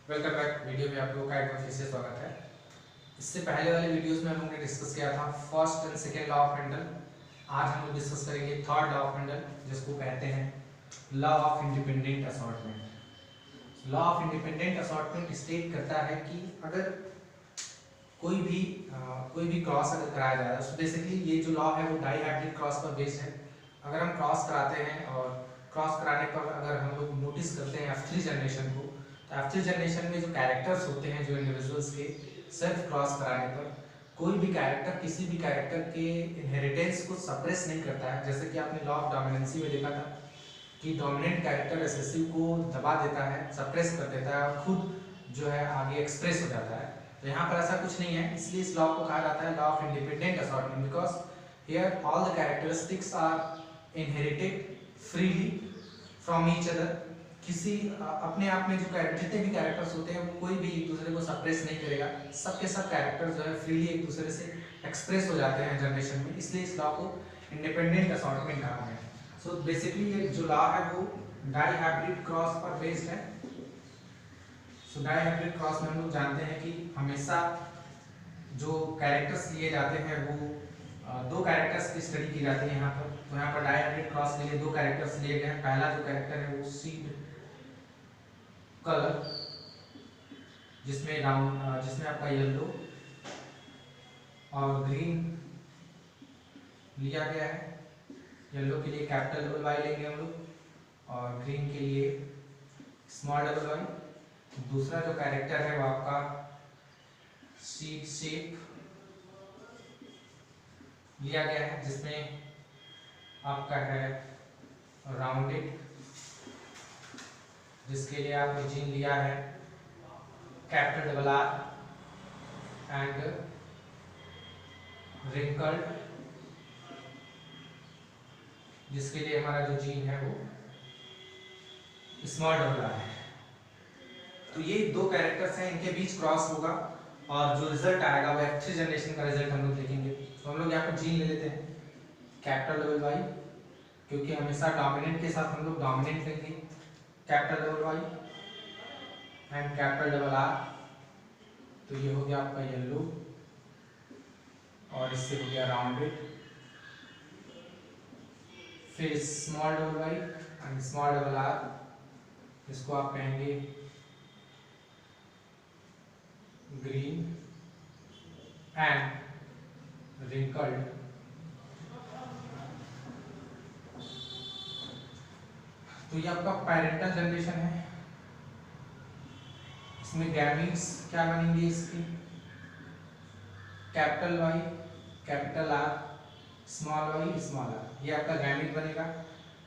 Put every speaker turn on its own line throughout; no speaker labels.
Welcome back. Video में आप लोगों का एक बार फिर से स्वागत है। इससे पहले वाले वीडियोस में हम लोगों ने डिस्कस किया था first and second law of Henle. आज हम लोग डिस्कस करेंगे थर्ड लॉ ऑफ हैंडल, जिसको कहते हैं law of independent assortment. Law of independent assortment state करता है कि अगर कोई भी क्रॉस अगर कराया जा रहा है, तो बेसिकली ये जो लॉ है वो डाई हाइब्रिड क्रॉस पर बेस्ड है। अगर हम क्रॉस कराते हैं और क्रॉस कराने पर अगर हम लोग नोटिस करते हैं F3 जनरेशन को, तो F3 जनरेशन में जो कैरेक्टर्स होते हैं, जो इंडिविजुअल्स के सेल्फ क्रॉस कराने पर कोई भी कैरेक्टर किसी भी कैरेक्टर के इनहेरिटेंस को सप्रेस नहीं करता है। जैसे कि आपने लॉ ऑफ डोमिनेंसी में देखा था कि डोमिनेंट कैरेक्टर रिसेसिव को दबा देता है, सप्रेस कर देता है और खुद जो है आगे एक्सप्रेस हो जाता है। तो यहाँ पर ऐसा कुछ नहीं है, इसलिए इस लॉ को कहा जाता है law of independent assortment, because here all the characteristics are inherited freely from each other. किसी अपने आप में जो जितने भी कैरेक्टर्स होते हैं वो कोई भी एक दूसरे को सप्रेस नहीं करेगा। सबके सब कैरेक्टर्स जो है फ्रीली एक दूसरे से एक्सप्रेस हो जाते हैं जनरेशन में, इसलिए इस लॉ को इंडिपेंडेंट असॉर्टमेंट कहा गया है। सो बेसिकली ये जो लॉ है वो डाई हाइब्रिड क्रॉस पर बेस्ड है। सो डाई हाइब्रिड क्रॉस में हम लोग जानते हैं कि हमेशा जो कैरेक्टर्स लिए जाते हैं वो दो कैरेक्टर्स की स्टडी की जाती है यहाँ पर। तो यहाँ पर डाई हाइब्रिड क्रॉस के लिए दो कैरेक्टर्स लिए गए हैं। पहला जो कैरेक्टर है वो सीड कलर, जिसमें आपका येलो और ग्रीन लिया गया है। येलो के लिए कैपिटल डबल वाई लेंगे हम लोग और ग्रीन के लिए स्मॉल डबल वाई। दूसरा जो कैरेक्टर है वो आपका सीड शेप लिया गया है, जिसमें आपका है राउंडेड, जिसके लिए आपने जीन लिया है capital double are and wrinkled, जिसके लिए हमारा जो जीन है वो स्मॉल डबल आर है। तो ये दो कैरेक्टर्स हैं, इनके बीच क्रॉस होगा और जो रिजल्ट आएगा वो F3 जनरेशन का रिजल्ट हम लोग देखेंगे। तो हम लोग यहाँ पर जीन ले लेते हैं कैपिटल डबल वाई, क्योंकि हमेशा डोमिनेंट के साथ हम लोग डोमिनेंट लेंगे capital double Y and capital double R. तो ये हो गया आपका येलो और इससे हो गया राउंडेड। फिर small double Y and small double R, इसको आप कहेंगे ग्रीन एंड रिंकल्ड। तो ये आपका पैरेंटल जनरेशन है। इसमें गैमीट्स क्या बनेंगे इसके, capital Y capital R small Y small R, ये आपका गैमीट बनेगा।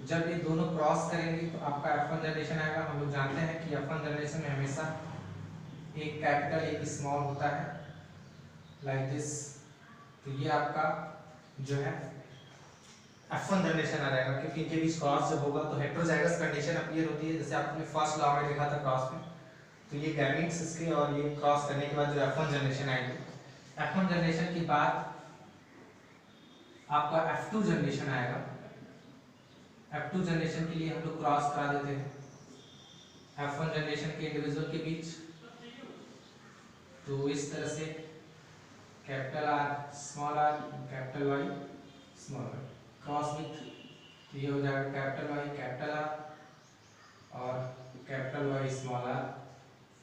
जब ये दोनों क्रॉस करेंगे तो आपका F1 जनरेशन आएगा। हम लोग जानते हैं कि F1 जनरेशन में हमेशा एक कैपिटल एक स्मॉल होता है, लाइक दिस। तो ये आपका जो है F1 जनरेशन आ जाएगा, क्योंकि इनके बीच क्रॉस जब होगा तो हेटेरोजाइगस कंडीशन अपीयर होती है, जैसे आपने फर्स्ट लॉ में देखा था क्रॉस में। तो ये गैमीट्स इसके और ये क्रॉस करने के बाद जो F1 जनरेशन आएगी, F1 जनरेशन के बाद आपका F2 जनरेशन आएगा। F2 जनरेशन के लिए हम लोग क्रॉस करा देते हैं F1 जनरेशन के इंडिविजुअल के बीच। तो इस तरह से capital R small R capital Y small Y cross with, ये हो जाएगा कैपिटल वाई कैपिटल आर और कैपिटल वाई स्मॉल आर।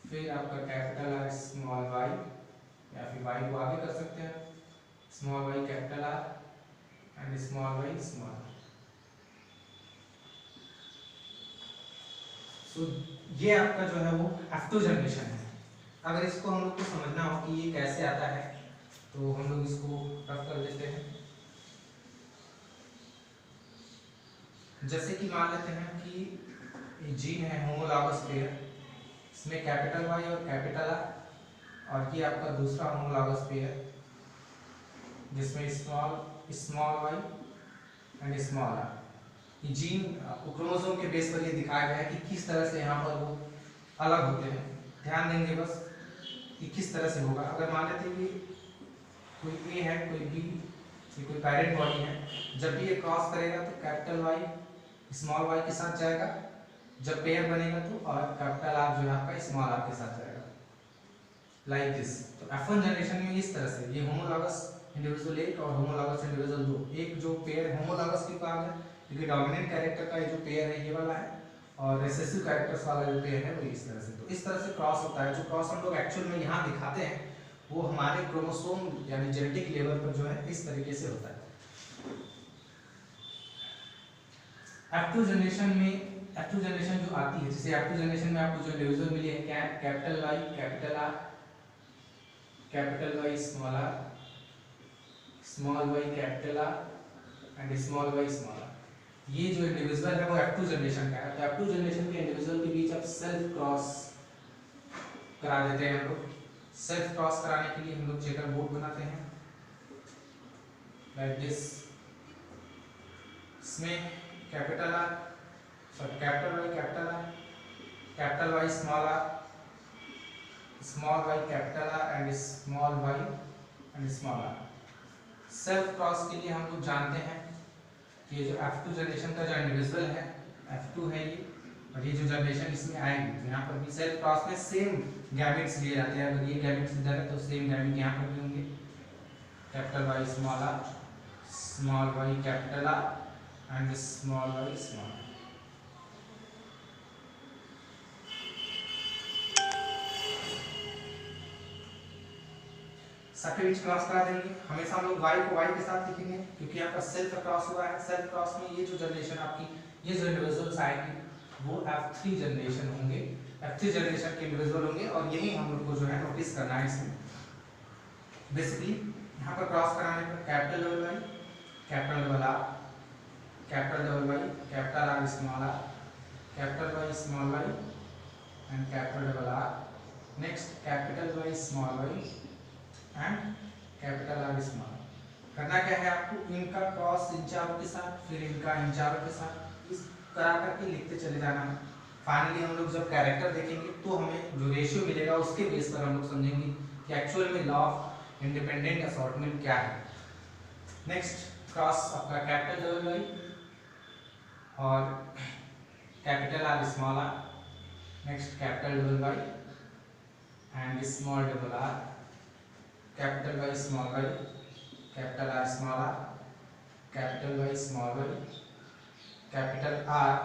फिर आपका कैपिटल आर स्मॉल वाई, या फिर वाई को आगे कर सकते हैं, small Y capital R and small Y small R. So ये आपका जो है वो F2 जनरेशन है। अगर इसको हम लोग को समझना हो कि ये कैसे आता है, तो हम लोग इसको रफ कर देते हैं। जैसे कि मान लेते हैं कि जीन है होमोलॉगस पेयर, इसमें कैपिटल वाई और कैपिटल आर, और ये आपका दूसरा होमोलॉगस पेयर जिसमें small Y and small R. ये जीन क्रोमोसोम के बेस पर ये दिखाया गया है कि किस तरह से यहाँ पर वो अलग होते हैं। ध्यान देंगे बस कि किस तरह से होगा। अगर मान लेते हैं कि कोई ए है कोई बी, कोई पैरेंट बॉडी है, जब भी ये क्रॉस करेगा तो कैपिटल वाई स्मॉल वाई के साथ जाएगा जब पेयर बनेगा तो और कैपिटल आर जो है आपका स्मॉल आर के साथ जाएगा, लाइक दिस। तो F1 जनरेशन में इस तरह से ये होमोलॉगस इंडिविजुअल 1 और होमोलॉगस इंडिविजुअल 2, एक जो पेयर होमोलॉगस की कहा है क्योंकि डोमिनेंट कैरेक्टर का जो पेयर है ये वाला है और रिसेसिव कैरेक्टर्स वाला जो पेयर है वो इस तरह से। तो इस तरह से क्रॉस होता है। जो क्रॉस हम लोग एक्चुअल में यहाँ दिखाते हैं वो हमारे क्रोमोसोम यानी जेनेटिक लेवल पर जो है इस तरीके से होता है। F2 जनरेशन जो आती है, जैसे F2 जनरेशन में आपको जो इंडिविजुअल मिली है capital Y capital R, capital Y small R, small Y capital R and small Y small R, ये जो इंडिविजुअल है वो F2 जनरेशन का है। तो F2 जनरेशन के इंडिविजुअल के बीच आप सेल्फ क्रॉस करा देते हैं हम लोग। सेल्फ क्रॉस कराने के लिए हम लोग चेकर बोर्ड बनाते हैं लाइक दिस। इसमें capital R sorry capital Y capital R, capital Y small R, small Y capital R and small Y and small R. Self cross के लिए हम लोग जानते हैं कि ये जो F2 जनरेशन का जो इंडिविजुअल है F2 है ये, और ये जो जनरेशन इसमें आएगी तो यहाँ पर भी सेल्फ क्रॉस में सेम गैमेट्स लिए जाते हैं। अगर ये गैमेट्स इधर है तो सेम गैमेट यहाँ पर भी होंगे, capital Y small R, small Y capital R and small Y small R. सबके बीच क्रॉस करा देंगे। हमेशा हम लोग y को y के साथ लिखेंगे क्योंकि यहाँ पर सेल्फ क्रॉस हुआ है। सेल्फ क्रॉस में ये जो जनरेशन आपकी ये जो इंडिविजुअल्स आएंगे वो F3 जनरेशन होंगे, F3 जनरेशन के इंडिविजुअल होंगे और यही हम लोग को जो है नोटिस करना है इसमें। बेसिकली यहाँ पर क्रॉस कराने पर capital double Y capital double R, capital double Y capital R small R, capital Y small Y and capital double R, next capital Y small Y and capital R small. करना क्या है आपको, इनका cross in चारों के साथ फिर इनका इन चारों के साथ इस करा करके लिखते चले जाना है। फाइनली हम लोग जब कैरेक्टर देखेंगे तो हमें जो रेशियो मिलेगा उसके बेस पर हम लोग समझेंगे कि एक्चुअल में लॉ ऑफ इंडिपेंडेंट असॉर्टमेंट क्या है। नेक्स्ट क्रॉस आपका कैपिटल डबल वाई और capital R small R, next capital double Y and small double R, capital Y small Y, capital R small R, capital Y small Y, capital R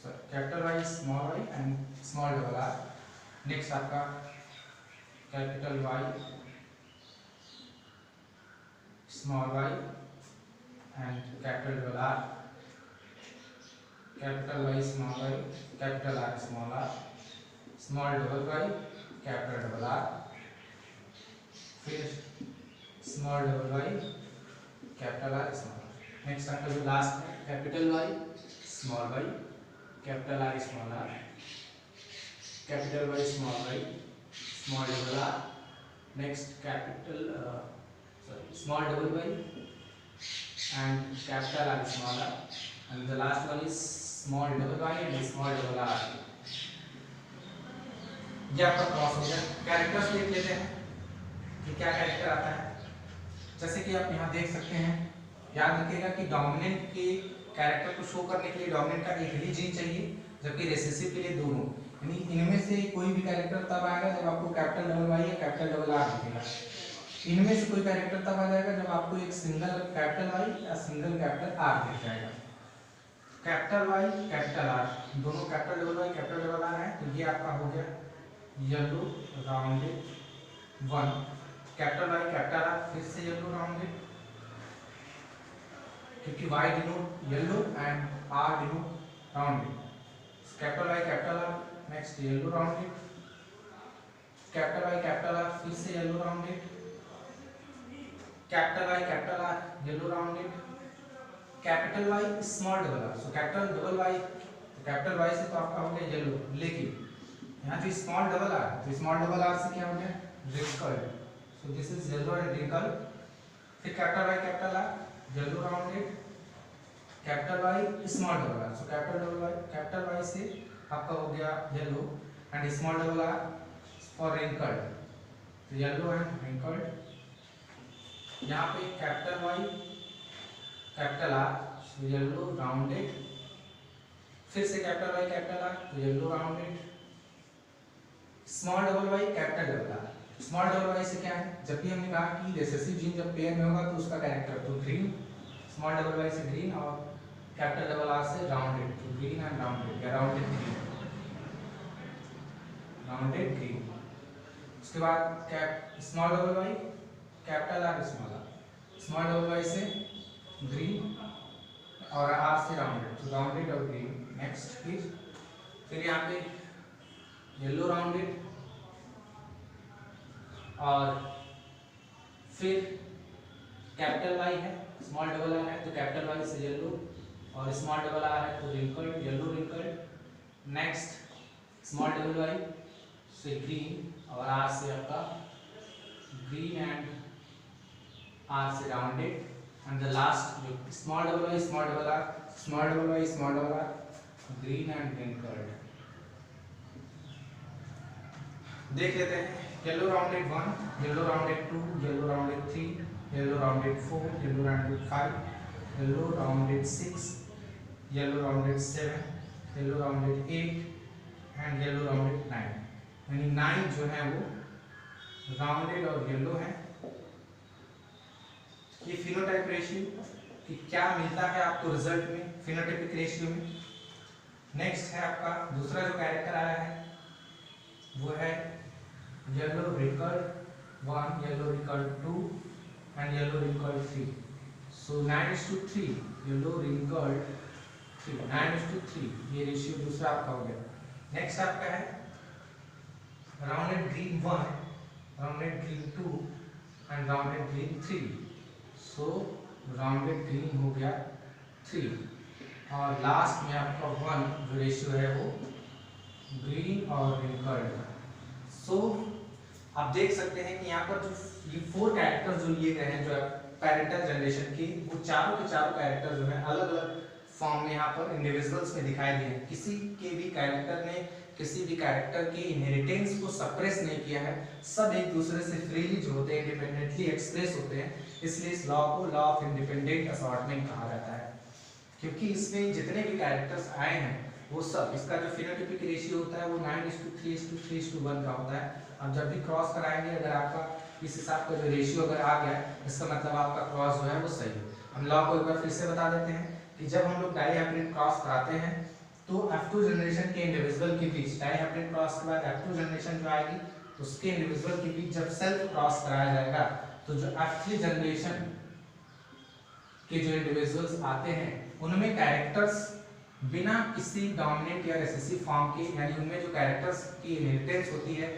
sorry capital Y small Y and small double R. Next आपका capital Y small Y and capital double R, capital Y small Y, capital R small R, small double Y, capital double are, फिर small double Y, capital R small R. Next आपका जो last है capital Y small Y, capital R small R, capital Y small Y, small double R, next capital sorry small double Y and capital R small R and the last one is small double Y and small double R. ये आपका cross हो गया। Characters देख लेते हैं कि क्या character आता है। जैसे कि आप यहाँ देख सकते हैं, याद रखिएगा कि डोमिनेंट के कैरेक्टर को शो करने के लिए डोमिनेंट का एक ही जीन चाहिए जबकि रिसेसिव के लिए दोनों, यानी इनमें से कोई भी कैरेक्टर तब आएगा जब आपको कैपिटल डबल वाई या कैपिटल डबल आर दिखेगा। इनमें से कोई कैरेक्टर तब आ जाएगा जब आपको एक सिंगल कैपिटल वाई या सिंगल कैपिटल आर दिख जाएगा। कैपिटल वाई कैपिटल आर दोनों capital double Y capital double R है तो ये आपका हो गया yellow rounded one. Capital Y capital R फिर से येलो राउंडेड क्योंकि Y denote yellow and R denote rounded. Capital Y capital R next yellow rounded, capital Y capital R फिर से yellow rounded, capital Y capital R yellow rounded, capital Y small double R. So capital double Y capital Y से तो आपका हो गया yellow, लेकिन यहाँ जो स्मॉल डबल आर तो स्मॉल डबल आर से क्या हो गया wrinkled. So this is yellow and wrinkled. फिर capital Y capital R yellow rounded, capital Y small double R. So capital Y से आपका हो गया yellow and small double R for wrinkled, तो येलो एंड रिंकल्ड। यहाँ पे capital Y capital R so yellow rounded, फिर से capital Y capital R तो yellow rounded, small double Y capital double R. Small double Y से क्या है, जब भी हमने कहा कि रिसेसिव जीन जब पेयर में होगा तो उसका कैरेक्टर तो ग्रीन, स्मॉल डबल वाई से ग्रीन और कैपिटल डबल आर से राउंडेड, तो ग्रीन एंड राउंडेड या राउंडेड ग्रीन, राउंडेड ग्रीन। उसके बाद small double Y capital R small double Y से ग्रीन और आर से राउंडेड, तो राउंडेड और ग्रीन। नेक्स्ट फिर यहाँ पे येलो राउंडेड और फिर कैपिटल वाई है, स्मॉल डबल आर है तो कैपिटल वाई से येलो और स्मॉल डबल आर है तो wrinkled, yellow wrinkled. Next small double Y से ग्रीन और आर से आपका ग्रीन एंड आर से राउंडेड। एंड द लास्ट जो small double Y small double R, small double Y small double R, green and wrinkled. देख लेते हैं yellow rounded 1, yellow rounded 2, yellow rounded 3, yellow rounded 4, yellow rounded 5, yellow rounded 6, yellow rounded 7, yellow rounded 8 and yellow rounded 9। यानी 9 जो है वो rounded और yellow है। ये फिनोटाइप रेशियो कि क्या मिलता है आपको रिजल्ट में फिनोटाइपिक रेशियो में। नेक्स्ट है आपका दूसरा जो कैरेक्टर आया है वो है yellow wrinkled 1, yellow wrinkled 2 and yellow wrinkled 3। So 9:3 yellow wrinkled 3, 9:3 ये रेशियो दूसरा आपका हो गया। नेक्स्ट आपका है rounded green 1, rounded green 2 and rounded green 3। So rounded green हो गया 3 और लास्ट में आपका 1 जो रेशियो है वो ग्रीन और रिंकल्ड। सो आप देख सकते हैं कि यहाँ पर जो ये 4 कैरेक्टर जो लिए गए हैं जो पैरेंटल जनरेशन की, वो चारों के चारों कैरेक्टर जो है अलग अलग फॉर्म में यहाँ पर इंडिविजुअल्स में दिखाई दिए हैं। किसी के भी कैरेक्टर ने किसी भी कैरेक्टर के इनहेरिटेंस को सप्रेस नहीं किया है, सब एक दूसरे से फ्रीली जो होते हैं इंडिपेंडेंटली एक्सप्रेस होते हैं। इसलिए इस लॉ को लॉ ऑफ इंडिपेंडेंट असॉर्टमेंट कहा जाता है, क्योंकि इसमें जितने भी कैरेक्टर्स आए हैं वो सब, इसका जो फिनोटाइपिक रेशियो होता है वो 9:3:3:1 का होता है। अब जब भी क्रॉस कराएंगे अगर आपका इस हिसाब का जो रेशियो अगर आ गया इसका मतलब आपका क्रॉस जो है वो सही है। हम लॉ को एक बार फिर से बता देते हैं कि जब हम लोग डाईहैब्रिड क्रॉस कराते हैं तो F2 जनरेशन के इंडिविजुअल के बीच, डाईहैब्रिड क्रॉस के बाद F2 जनरेशन जो आएगी तो उसके इंडिविजुअल के बीच जब सेल्फ क्रॉस कराया जाएगा तो जो F3 जनरेशन के जो इंडिविजुअल्स आते हैं उनमें कैरेक्टर्स बिना किसी डोमिनेंट या रिसेसिव फॉर्म के, यानी उनमें जो कैरेक्टर्स की इनहेरिटेंस होती है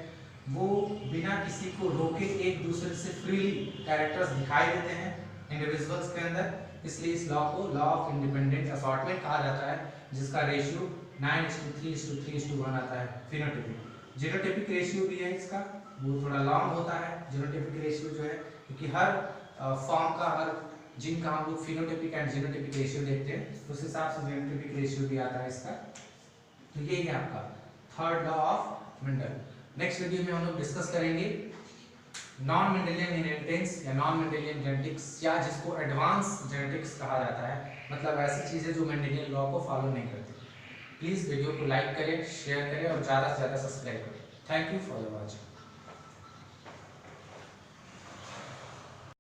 वो बिना किसी को रोके एक दूसरे से फ्रीली कैरेक्टर्स दिखाई देते हैं इंडिविजुअल्स के अंदर। इसलिए इस लॉ को लॉ ऑफ इंडिपेंडेंट असॉर्टमेंट कहा जाता है, जिसका रेशियो 9:3:3:1 आता है फिनोटाइपिक। जीनोटाइपिक रेशियो भी है इसका, वो थोड़ा लॉन्ग होता है जीनोटाइपिक रेशियो जो है, क्योंकि हर फॉर्म का हर जिन का हम लोग फिनोटाइपिक एंड जीनोटाइपिक रेशियो देखते हैं उस हिसाब से जीनोटाइपिक रेशियो भी आता है इसका। तो ये है आपका third law of Mendel. Next video में हम लोग डिस्कस करेंगे नॉन मेंडेलियन इनहेरिटेंस या नॉन मेंडेलियन जेनेटिक्स, या जिसको एडवांस जेनेटिक्स कहा जाता है, मतलब ऐसी चीजें जो मेंडेलियन लॉ को फॉलो नहीं करती। प्लीज वीडियो को लाइक करें, शेयर करें और ज़्यादा से ज़्यादा सब्सक्राइब करें। Thank you for watching.